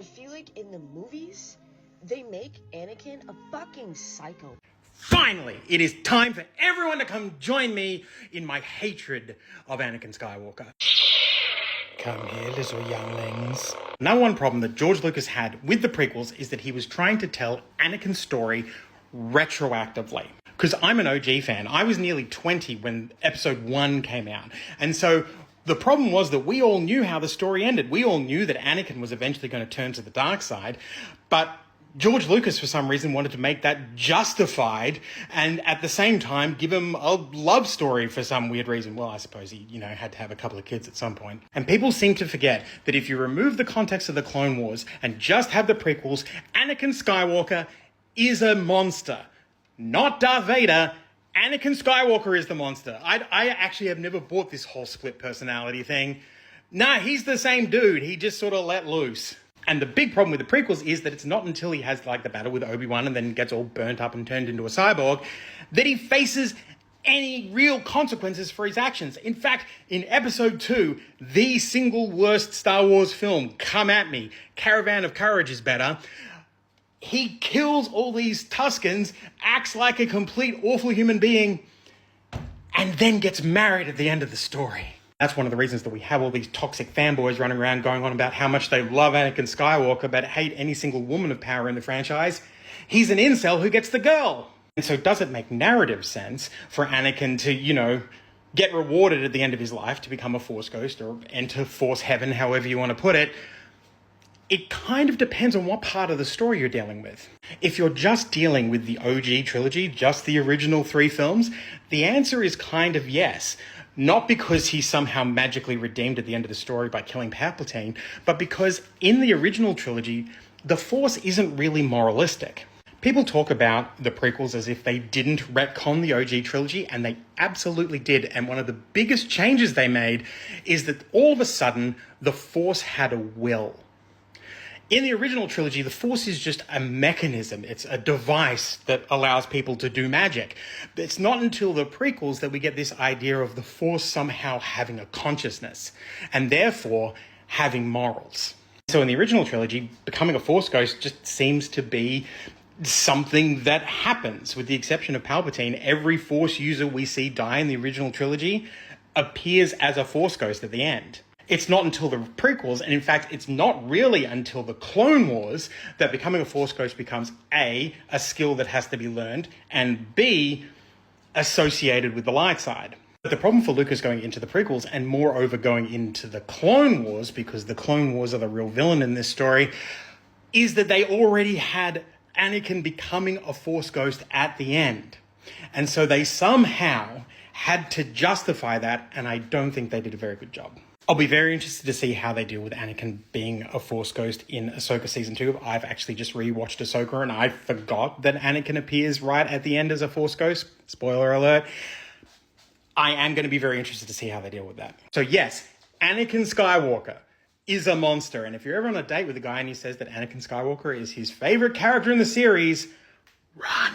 I feel like in the movies, they make Anakin a fucking psycho. Finally, it is time for everyone to come join me in my hatred of Anakin Skywalker. Come here, little younglings. Number one problem that George Lucas had with the prequels is that he was trying to tell Anakin's story retroactively. Because I'm an OG fan. I was nearly 20 when episode 1 came out. And so the problem was that we all knew how the story ended. We all knew that Anakin was eventually going to turn to the dark side. But George Lucas, for some reason, wanted to make that justified and at the same time give him a love story for some weird reason. Well, I suppose he, had to have a couple of kids at some point. And people seem to forget that if you remove the context of the Clone Wars and just have the prequels, Anakin Skywalker is a monster. Not Darth Vader. Anakin Skywalker is the monster. I actually have never bought this whole split personality thing. Nah, he's the same dude. He just sort of let loose. And the big problem with the prequels is that it's not until he has the battle with Obi-Wan and then gets all burnt up and turned into a cyborg that he faces any real consequences for his actions. In fact, in episode 2, the single worst Star Wars film, come at me, Caravan of Courage is better, he kills all these Tuskens, acts like a complete awful human being, and then gets married at the end of the story. That's one of the reasons that we have all these toxic fanboys running around going on about how much they love Anakin Skywalker but hate any single woman of power in the franchise. He's an incel who gets the girl. And so does it make narrative sense for Anakin to, get rewarded at the end of his life to become a Force ghost or enter Force heaven, however you want to put it? It kind of depends on what part of the story you're dealing with. If you're just dealing with the OG trilogy, just the original 3 films, the answer is kind of yes. Not because he's somehow magically redeemed at the end of the story by killing Palpatine, but because in the original trilogy, the Force isn't really moralistic. People talk about the prequels as if they didn't retcon the OG trilogy, and they absolutely did. And one of the biggest changes they made is that all of a sudden, the Force had a will. In the original trilogy, the Force is just a mechanism. It's a device that allows people to do magic. It's not until the prequels that we get this idea of the Force somehow having a consciousness and therefore having morals. So in the original trilogy, becoming a Force ghost just seems to be something that happens. With the exception of Palpatine, every Force user we see die in the original trilogy appears as a Force ghost at the end. It's not until the prequels, and in fact, it's not really until the Clone Wars that becoming a Force ghost becomes A, a skill that has to be learned, and B, associated with the light side. But the problem for Lucas going into the prequels, and moreover going into the Clone Wars, because the Clone Wars are the real villain in this story, is that they already had Anakin becoming a Force ghost at the end. And so they somehow had to justify that, and I don't think they did a very good job. I'll be very interested to see how they deal with Anakin being a Force ghost in Ahsoka Season 2. I've actually just rewatched Ahsoka and I forgot that Anakin appears right at the end as a Force ghost. Spoiler alert. I am going to be very interested to see how they deal with that. So yes, Anakin Skywalker is a monster. And if you're ever on a date with a guy and he says that Anakin Skywalker is his favorite character in the series, run.